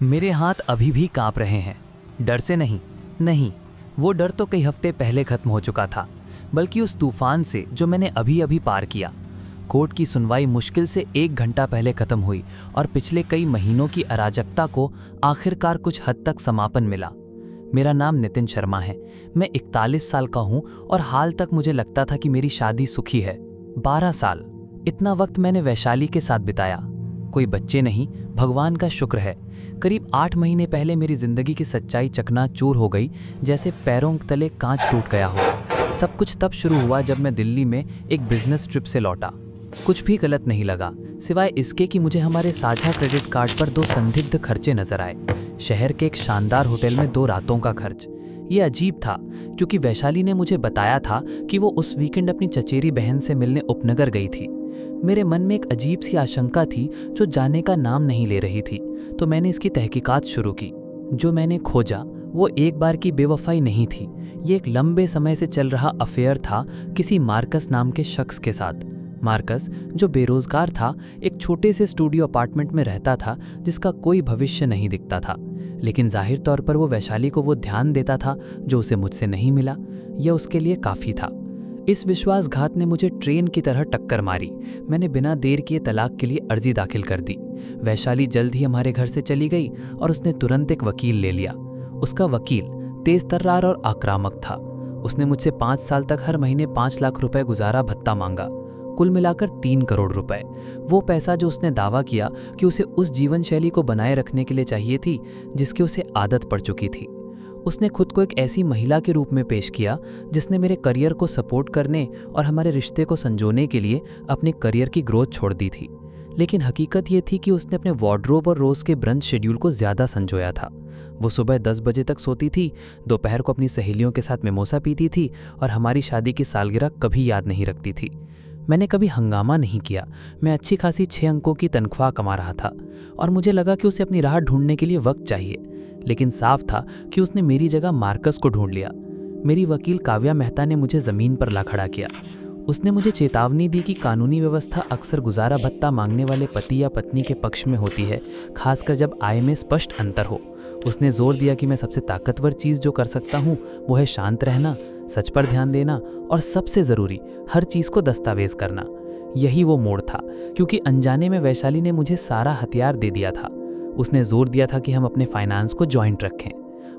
मेरे हाथ अभी भी कांप रहे हैं। डर से नहीं, नहीं, वो डर तो कई हफ्ते पहले खत्म हो चुका था, बल्कि उस तूफान से जो मैंने अभी अभी पार किया। कोर्ट की सुनवाई मुश्किल से 1 घंटा पहले खत्म हुई और पिछले कई महीनों की अराजकता को आखिरकार कुछ हद तक समापन मिला। मेरा नाम नितिन शर्मा है। मैं 41 साल का हूँ और हाल तक मुझे लगता था कि मेरी शादी सुखी है। 12 साल, इतना वक्त मैंने वैशाली के साथ बिताया। कोई बच्चे नहीं, भगवान का शुक्र है। करीब 8 महीने पहले मेरी जिंदगी की सच्चाई चकनाचूर हो गई, जैसे पैरों तले कांच टूट गया हो। सब कुछ तब शुरू हुआ जब मैं दिल्ली में एक बिजनेस ट्रिप से लौटा। कुछ भी गलत नहीं लगा, सिवाय इसके कि मुझे हमारे साझा क्रेडिट कार्ड पर 2 संदिग्ध खर्चे नजर आए। शहर के एक शानदार होटल में 2 रातों का खर्च। ये अजीब था, क्योंकि वैशाली ने मुझे बताया था कि वो उस वीकेंड अपनी चचेरी बहन से मिलने उपनगर गई थी। मेरे मन में एक अजीब सी आशंका थी जो जाने का नाम नहीं ले रही थी, तो मैंने इसकी तहकीकात शुरू की। जो मैंने खोजा वो एक बार की बेवफाई नहीं थी। ये एक लंबे समय से चल रहा अफेयर था किसी मार्कस नाम के शख्स के साथ। मार्कस, जो बेरोजगार था, एक छोटे से स्टूडियो अपार्टमेंट में रहता था जिसका कोई भविष्य नहीं दिखता था, लेकिन जाहिर तौर पर वो वैशाली को वो ध्यान देता था जो उसे मुझसे नहीं मिला। यह उसके लिए काफ़ी था। इस विश्वासघात ने मुझे ट्रेन की तरह टक्कर मारी। मैंने बिना देर किए तलाक के लिए अर्जी दाखिल कर दी। वैशाली जल्द ही हमारे घर से चली गई और उसने तुरंत एक वकील ले लिया। उसका वकील तेज तर्रार और आक्रामक था। उसने मुझसे 5 साल तक हर महीने 5 लाख रुपए गुजारा भत्ता मांगा, कुल मिलाकर 3 करोड़ रुपए। वो पैसा जो उसने दावा किया कि उसे उस जीवन शैली को बनाए रखने के लिए चाहिए थी जिसकी उसे आदत पड़ चुकी थी। उसने खुद को एक ऐसी महिला के रूप में पेश किया जिसने मेरे करियर को सपोर्ट करने और हमारे रिश्ते को संजोने के लिए अपने करियर की ग्रोथ छोड़ दी थी। लेकिन हकीकत ये थी कि उसने अपने वार्डरोब और रोज़ के ब्रंच शेड्यूल को ज़्यादा संजोया था। वो सुबह 10 बजे तक सोती थी, दोपहर को अपनी सहेलियों के साथ मिमोसा पीती थी और हमारी शादी की सालगिरह कभी याद नहीं रखती थी। मैंने कभी हंगामा नहीं किया। मैं अच्छी खासी 6 अंकों की तनख्वाह कमा रहा था और मुझे लगा कि उसे अपनी राह ढूंढने के लिए वक्त चाहिए। लेकिन साफ था कि उसने मेरी जगह मार्कस को ढूंढ लिया। मेरी वकील काव्या मेहता ने मुझे ज़मीन पर ला खड़ा किया। उसने मुझे चेतावनी दी कि कानूनी व्यवस्था अक्सर गुजारा भत्ता मांगने वाले पति या पत्नी के पक्ष में होती है, खासकर जब आय में स्पष्ट अंतर हो। उसने जोर दिया कि मैं सबसे ताकतवर चीज़ जो कर सकता हूँ वो है शांत रहना, सच पर ध्यान देना और सबसे ज़रूरी, हर चीज़ को दस्तावेज करना। यही वो मोड़ था, क्योंकि अनजाने में वैशाली ने मुझे सारा हथियार दे दिया था। उसने जोर दिया था कि हम अपने फाइनेंस को जॉइंट रखें।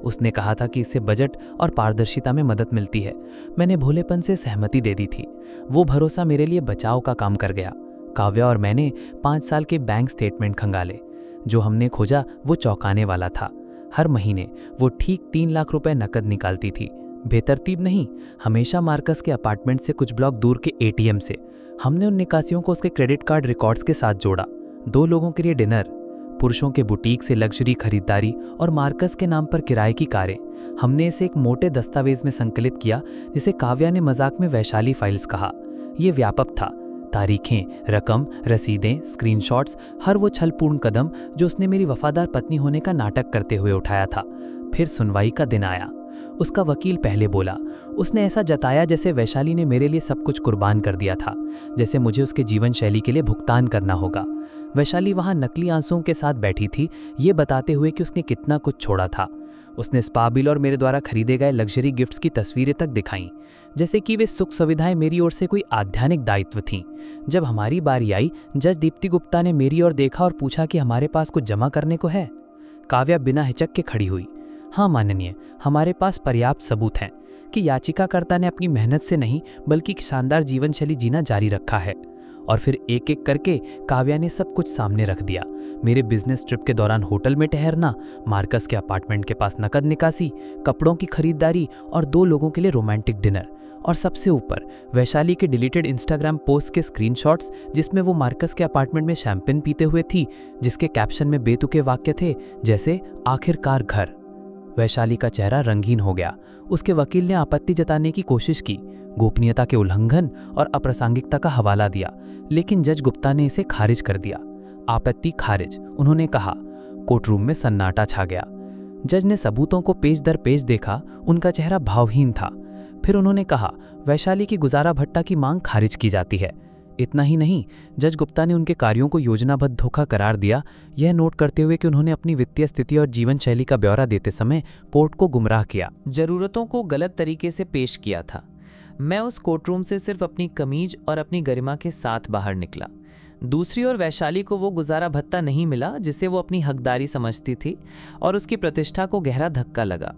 उसने कहा था कि इससे बजट और पारदर्शिता में मदद मिलती है। मैंने भोलेपन से सहमति दे दी थी। वो भरोसा मेरे लिए बचाव का काम कर गया। काव्या और मैंने 5 साल के बैंक स्टेटमेंट खंगाले। जो हमने खोजा वो चौंकाने वाला था। हर महीने वो ठीक 3 लाख रुपए नकद निकालती थी। बेतरतीब नहीं, हमेशा मार्कस के अपार्टमेंट से कुछ ब्लॉक दूर के एटीएम से। हमने उन निकासियों को उसके क्रेडिट कार्ड रिकॉर्ड्स के साथ जोड़ा। 2 लोगों के लिए डिनर, पुरुषों के बुटीक से लग्जरी खरीदारी और मार्कस के नाम पर किराए की कारें। हमने इसे एक मोटे दस्तावेज में संकलित किया, जिसे काव्या ने मजाक में वैशाली फाइल्स कहा। यह व्यापक था। तारीखें, रकम, रसीदें, स्क्रीनशॉट्स, हर वो छलपूर्ण कदम जो उसने मेरी वफादार पत्नी होने का नाटक करते हुए उठाया था। फिर सुनवाई का दिन आया। उसका वकील पहले बोला। उसने ऐसा जताया जैसे वैशाली ने मेरे लिए सब कुछ कुर्बान कर दिया था, जैसे मुझे उसके जीवन शैली के लिए भुगतान करना होगा। वैशाली वहां नकली आंसुओं के साथ बैठी थी, ये बताते हुए कि उसने कितना कुछ छोड़ा था। उसने स्पा बिल और मेरे द्वारा खरीदे गए लग्जरी गिफ्ट्स की तस्वीरें तक दिखाईं, जैसे कि वे सुख सुविधाएं मेरी ओर से कोई आध्यात्मिक दायित्व थीं। जब हमारी बारी आई, जज दीप्ति गुप्ता ने मेरी ओर देखा और पूछा कि हमारे पास कुछ जमा करने को है। काव्या बिना हिचक के खड़ी हुई। हाँ माननीय, हमारे पास पर्याप्त सबूत हैं कि याचिकाकर्ता ने अपनी मेहनत से नहीं बल्कि एक शानदार जीवन शैली जीना जारी रखा है। और फिर एक एक करके काव्या ने सब कुछ सामने रख दिया। मेरे बिजनेस ट्रिप के दौरान होटल में ठहरना, मार्कस के अपार्टमेंट के पास नकद निकासी, कपड़ों की खरीदारी और 2 लोगों के लिए रोमांटिक डिनर, और सबसे ऊपर वैशाली के डिलीटेड इंस्टाग्राम पोस्ट के स्क्रीनशॉट्स जिसमें वो मार्कस के अपार्टमेंट में शैंपेन पीते हुए थी, जिसके कैप्शन में बेतुके वाक्य थे जैसे आखिरकार घर। वैशाली का चेहरा रंगीन हो गया। उसके वकील ने आपत्ति जताने की कोशिश की, गोपनीयता के उल्लंघन और अप्रासंगिकता का हवाला दिया, लेकिन जज गुप्ता ने इसे खारिज कर दिया। आपत्ति खारिज, उन्होंने कहा। कोर्टरूम में सन्नाटा छा गया। जज ने सबूतों को पेज दर पेज देखा। उनका चेहरा भावहीन था। फिर उन्होंने कहा, वैशाली की गुजारा भत्ता की मांग खारिज की जाती है। इतना ही नहीं, जज गुप्ता ने उनके कार्यों को योजनाबद्ध धोखा करार दिया, यह नोट करते हुए कि उन्होंने अपनी वित्तीय स्थिति और जीवन शैली का ब्यौरा देते समय कोर्ट को गुमराह किया, जरूरतों को गलत तरीके से पेश किया था। मैं उस कोर्टरूम से सिर्फ अपनी कमीज और अपनी गरिमा के साथ बाहर निकला। दूसरी ओर वैशाली को वो गुजारा भत्ता नहीं मिला जिसे वो अपनी हकदारी समझती थी, और उसकी प्रतिष्ठा को गहरा धक्का लगा।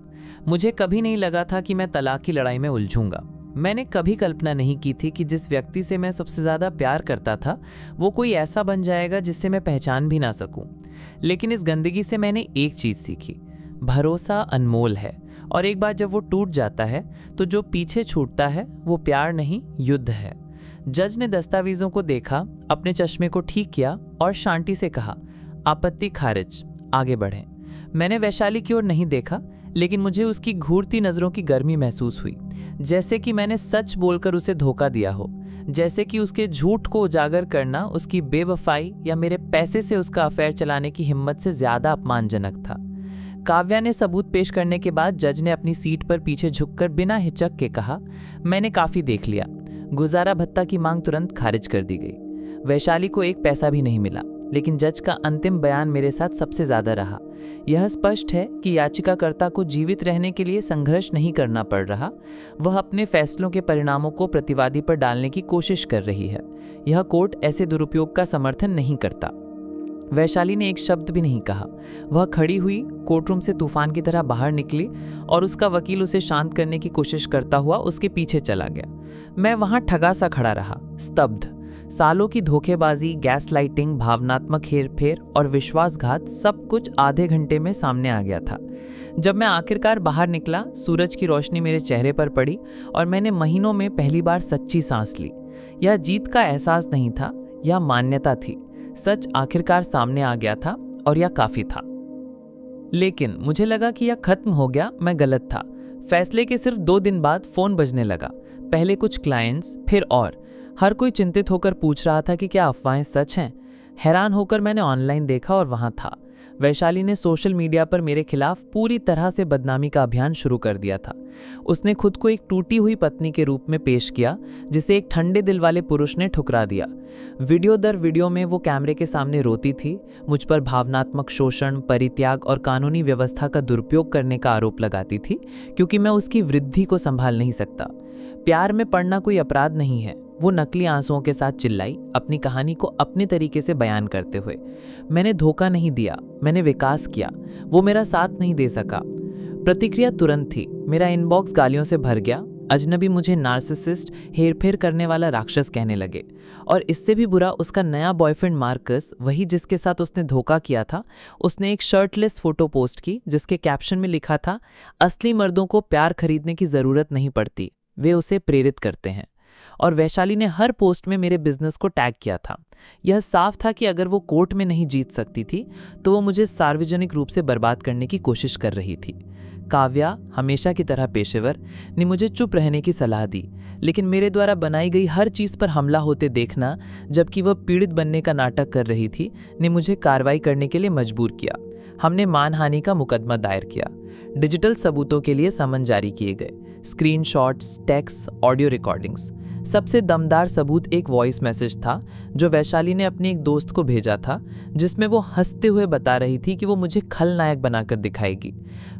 मुझे कभी नहीं लगा था कि मैं तलाक की लड़ाई में उलझूंगा। मैंने कभी कल्पना नहीं की थी कि जिस व्यक्ति से मैं सबसे ज़्यादा प्यार करता था वो कोई ऐसा बन जाएगा जिससे मैं पहचान भी ना सकूं। लेकिन इस गंदगी से मैंने एक चीज़ सीखी, भरोसा अनमोल है, और एक बार जब वो टूट जाता है तो जो पीछे छूटता है वो प्यार नहीं, युद्ध है। जज ने दस्तावेजों को देखा, अपने चश्मे को ठीक किया और शांति से कहा, आपत्ति खारिज, आगे बढ़ें। मैंने वैशाली की ओर नहीं देखा, लेकिन मुझे उसकी घूरती नज़रों की गर्मी महसूस हुई, जैसे कि मैंने सच बोलकर उसे धोखा दिया हो, जैसे कि उसके झूठ को उजागर करना उसकी बेवफाई या मेरे पैसे से उसका अफेयर चलाने की हिम्मत से ज़्यादा अपमानजनक था। काव्या ने सबूत पेश करने के बाद जज ने अपनी सीट पर पीछे झुककर बिना हिचक के कहा, मैंने काफ़ी देख लिया। गुजारा भत्ता की मांग तुरंत खारिज कर दी गई। वैशाली को एक पैसा भी नहीं मिला, लेकिन जज का अंतिम बयान मेरे साथ सबसे ज़्यादा रहा। यह स्पष्ट है कि याचिकाकर्ता को जीवित रहने के लिए संघर्ष नहीं करना पड़ रहा, वह अपने फैसलों के परिणामों को प्रतिवादी पर डालने की कोशिश कर रही है। यह कोर्ट ऐसे दुरुपयोग का समर्थन नहीं करता। वैशाली ने एक शब्द भी नहीं कहा। वह खड़ी हुई, कोर्टरूम से तूफान की तरह बाहर निकली, और उसका वकील उसे शांत करने की कोशिश करता हुआ उसके पीछे चला गया। मैं वहां ठगा सा खड़ा रहा, स्तब्ध। सालों की धोखेबाजी, गैसलाइटिंग, भावनात्मक हेरफेर और विश्वासघात, सब कुछ आधे घंटे में सामने आ गया था। जब मैं आखिरकार बाहर निकला, सूरज की रोशनी मेरे चेहरे पर पड़ी और मैंने महीनों में पहली बार सच्ची सांस ली। यह जीत का एहसास नहीं था, यह मान्यता थी। सच आखिरकार सामने आ गया था और यह काफी था। लेकिन मुझे लगा कि यह खत्म हो गया, मैं गलत था। फैसले के सिर्फ 2 दिन बाद फोन बजने लगा। पहले कुछ क्लाइंट्स, फिर और। हर कोई चिंतित होकर पूछ रहा था कि क्या अफवाहें सच हैं। हैरान होकर मैंने ऑनलाइन देखा और वहां था। वैशाली ने सोशल मीडिया पर मेरे खिलाफ पूरी तरह से बदनामी का अभियान शुरू कर दिया था। उसने खुद को एक टूटी हुई पत्नी के रूप में पेश किया, जिसे एक ठंडे दिल वाले पुरुष ने ठुकरा दिया। वीडियो दर वीडियो में वो कैमरे के सामने रोती थी, मुझ पर भावनात्मक शोषण, परित्याग और कानूनी व्यवस्था का दुरुपयोग करने का आरोप लगाती थी, क्योंकि मैं उसकी वृद्धि को संभाल नहीं सकता। प्यार में पड़ना कोई अपराध नहीं है, वो नकली आंसुओं के साथ चिल्लाई, अपनी कहानी को अपने तरीके से बयान करते हुए। मैंने धोखा नहीं दिया, मैंने विकास किया। वो मेरा साथ नहीं दे सका। प्रतिक्रिया तुरंत थी। मेरा इनबॉक्स गालियों से भर गया। अजनबी मुझे नार्सिसिस्ट, हेरफेर करने वाला राक्षस कहने लगे। और इससे भी बुरा, उसका नया बॉयफ्रेंड मार्कस, वही जिसके साथ उसने धोखा किया था, उसने एक शर्टलेस फोटो पोस्ट की जिसके कैप्शन में लिखा था, असली मर्दों को प्यार खरीदने की जरूरत नहीं पड़ती, वे उसे प्रेरित करते हैं। और वैशाली ने हर पोस्ट में मेरे बिजनेस को टैग किया था। यह साफ था कि अगर वो कोर्ट में नहीं जीत सकती थी तो वो मुझे सार्वजनिक रूप से बर्बाद करने की कोशिश कर रही थी। काव्या, हमेशा की तरह पेशेवर, ने मुझे चुप रहने की सलाह दी, लेकिन मेरे द्वारा बनाई गई हर चीज़ पर हमला होते देखना, जबकि वह पीड़ित बनने का नाटक कर रही थी, ने मुझे कार्रवाई करने के लिए मजबूर किया। हमने मानहानि का मुकदमा दायर किया। डिजिटल सबूतों के लिए समन जारी किए गए, स्क्रीनशॉट्स, टेक्स्ट, ऑडियो रिकॉर्डिंग्स। सबसे दमदार सबूत एक वॉइस मैसेज था जो वैशाली ने अपने एक दोस्त को भेजा था, जिसमें वो हंसते हुए बता रही थी कि वो मुझे खलनायक बनाकर दिखाएगी।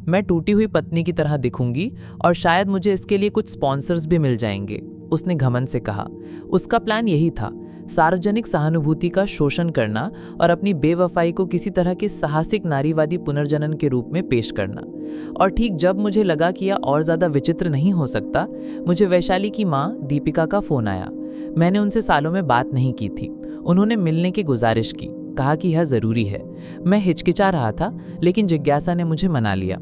मैं टूटी हुई पत्नी की तरह दिखूंगी और शायद मुझे इसके लिए कुछ स्पॉन्सर्स भी मिल जाएंगे, उसने घमंड से कहा। उसका प्लान यही था, सार्वजनिक सहानुभूति का शोषण करना और अपनी बेवफाई को किसी तरह के साहसिक नारीवादी पुनर्जनन के रूप में पेश करना। और ठीक जब मुझे लगा कि यह और ज़्यादा विचित्र नहीं हो सकता, मुझे वैशाली की माँ दीपिका का फ़ोन आया। मैंने उनसे सालों में बात नहीं की थी। उन्होंने मिलने की गुजारिश की, कहा कि यह ज़रूरी है। मैं हिचकिचा रहा था, लेकिन जिज्ञासा ने मुझे मना लिया।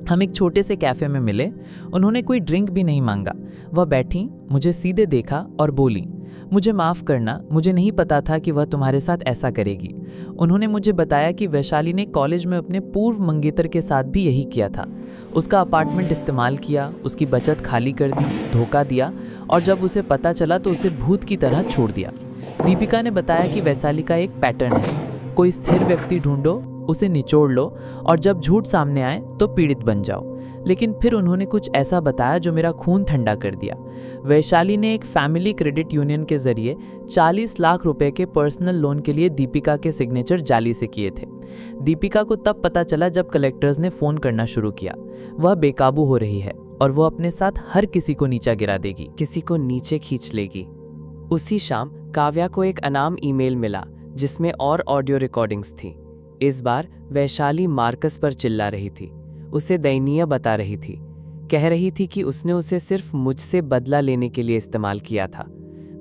हम एक छोटे से कैफ़े में मिले। उन्होंने कोई ड्रिंक भी नहीं मांगा। वह बैठी, मुझे सीधे देखा और बोली, मुझे माफ़ करना, मुझे नहीं पता था कि वह तुम्हारे साथ ऐसा करेगी। उन्होंने मुझे बताया कि वैशाली ने कॉलेज में अपने पूर्व मंगेतर के साथ भी यही किया था। उसका अपार्टमेंट इस्तेमाल किया, उसकी बचत खाली कर दी, धोखा दिया, और जब उसे पता चला तो उसे भूत की तरह छोड़ दिया। दीपिका ने बताया कि वैशाली का एक पैटर्न है, कोई स्थिर व्यक्ति ढूंढो, उसे निचोड़ लो, और जब झूठ सामने आए तो पीड़ित बन जाओ। लेकिन फिर उन्होंने कुछ ऐसा बताया जो मेरा खून ठंडा कर दिया। वैशाली ने एक फैमिली क्रेडिट यूनियन के जरिए 40 लाख रुपए के पर्सनल लोन के लिए दीपिका के सिग्नेचर जाली से किए थे। दीपिका को तब पता चला जब कलेक्टर्स ने फ़ोन करना शुरू किया। वह बेकाबू हो रही है और वो अपने साथ हर किसी को नीचा गिरा देगी, किसी को नीचे खींच लेगी। उसी शाम काव्या को एक अनाम ईमेल मिला जिसमें और ऑडियो रिकॉर्डिंग्स थी। इस बार वैशाली मार्कस पर चिल्ला रही थी, उसे दयनीय बता रही थी, कह रही थी कि उसने उसे सिर्फ मुझसे बदला लेने के लिए इस्तेमाल किया था,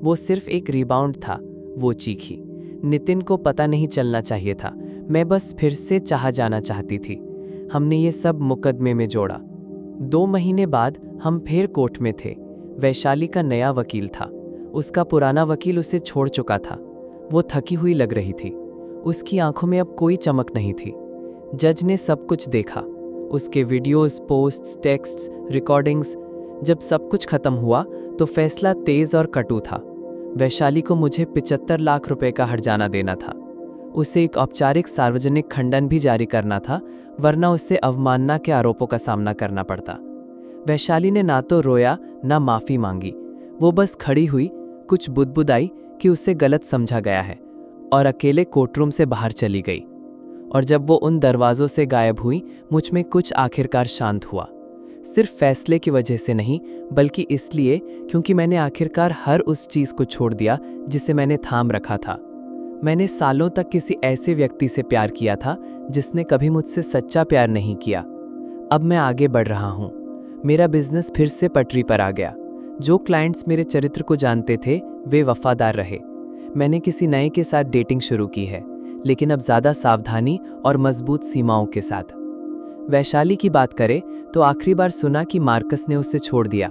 वो सिर्फ एक रिबाउंड था। वो चीखी, नितिन को पता नहीं चलना चाहिए था, मैं बस फिर से चाहा जाना चाहती थी। हमने ये सब मुकदमे में जोड़ा। 2 महीने बाद हम फिर कोर्ट में थे। वैशाली का नया वकील था, उसका पुराना वकील उसे छोड़ चुका था। वो थकी हुई लग रही थी, उसकी आंखों में अब कोई चमक नहीं थी। जज ने सब कुछ देखा, उसके वीडियोस, पोस्ट्स, टेक्स्ट्स, रिकॉर्डिंग्स। जब सब कुछ खत्म हुआ तो फैसला तेज और कटु था। वैशाली को मुझे 75 लाख रुपए का हर्जाना देना था। उसे एक औपचारिक सार्वजनिक खंडन भी जारी करना था, वरना उसे अवमानना के आरोपों का सामना करना पड़ता। वैशाली ने ना तो रोया ना माफ़ी मांगी। वो बस खड़ी हुई, कुछ बुदबुदाई कि उसे गलत समझा गया है, और अकेले कोर्टरूम से बाहर चली गई। और जब वो उन दरवाज़ों से गायब हुई, मुझ में कुछ आखिरकार शांत हुआ। सिर्फ फैसले की वजह से नहीं, बल्कि इसलिए क्योंकि मैंने आखिरकार हर उस चीज़ को छोड़ दिया जिसे मैंने थाम रखा था। मैंने सालों तक किसी ऐसे व्यक्ति से प्यार किया था जिसने कभी मुझसे सच्चा प्यार नहीं किया। अब मैं आगे बढ़ रहा हूँ। मेरा बिजनेस फिर से पटरी पर आ गया। जो क्लाइंट्स मेरे चरित्र को जानते थे वे वफादार रहे। मैंने किसी नए के साथ डेटिंग शुरू की है, लेकिन अब ज़्यादा सावधानी और मजबूत सीमाओं के साथ। वैशाली की बात करें तो आखिरी बार सुना कि मार्कस ने उसे छोड़ दिया।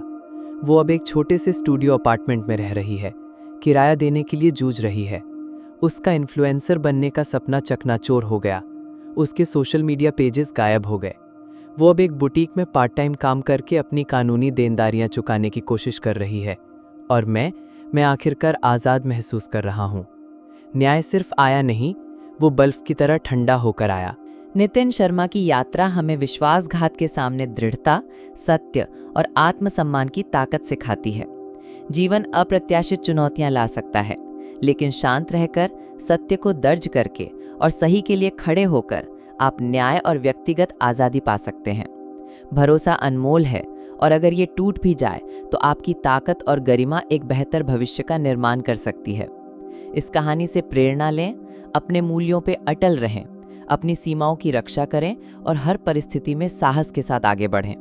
वो अब एक छोटे से स्टूडियो अपार्टमेंट में रह रही है, किराया देने के लिए जूझ रही है। उसका इन्फ्लुएंसर बनने का सपना चकनाचूर हो गया। उसके सोशल मीडिया पेजेस गायब हो गए। वो अब एक बुटीक में पार्ट टाइम काम करके अपनी कानूनी देनदारियां चुकाने की कोशिश कर रही है। और मैं आखिरकार आज़ाद महसूस कर रहा हूँ। न्याय सिर्फ आया नहीं, वो बल्ब की तरह ठंडा होकर आया। नितिन शर्मा की यात्रा हमें विश्वासघात के सामने दृढ़ता, सत्य और आत्मसम्मान की ताकत सिखाती है। जीवन अप्रत्याशित चुनौतियां ला सकता है, लेकिन शांत रहकर, सत्य को दर्ज करके और सही के लिए खड़े होकर आप न्याय और व्यक्तिगत आज़ादी पा सकते हैं। भरोसा अनमोल है, और अगर ये टूट भी जाए तो आपकी ताकत और गरिमा एक बेहतर भविष्य का निर्माण कर सकती है। इस कहानी से प्रेरणा लें, अपने मूल्यों पे अटल रहें, अपनी सीमाओं की रक्षा करें और हर परिस्थिति में साहस के साथ आगे बढ़ें।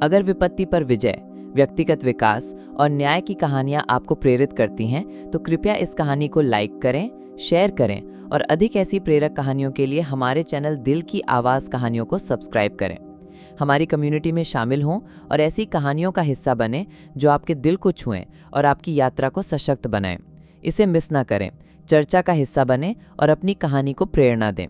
अगर विपत्ति पर विजय, व्यक्तिगत विकास और न्याय की कहानियां आपको प्रेरित करती हैं, तो कृपया इस कहानी को लाइक करें, शेयर करें और अधिक ऐसी प्रेरक कहानियों के लिए हमारे चैनल दिल की आवाज़ कहानियों को सब्सक्राइब करें। हमारी कम्युनिटी में शामिल हों और ऐसी कहानियों का हिस्सा बनें जो आपके दिल को छुएं और आपकी यात्रा को सशक्त बनाएं। इसे मिस ना करें, चर्चा का हिस्सा बनें और अपनी कहानी को प्रेरणा दें।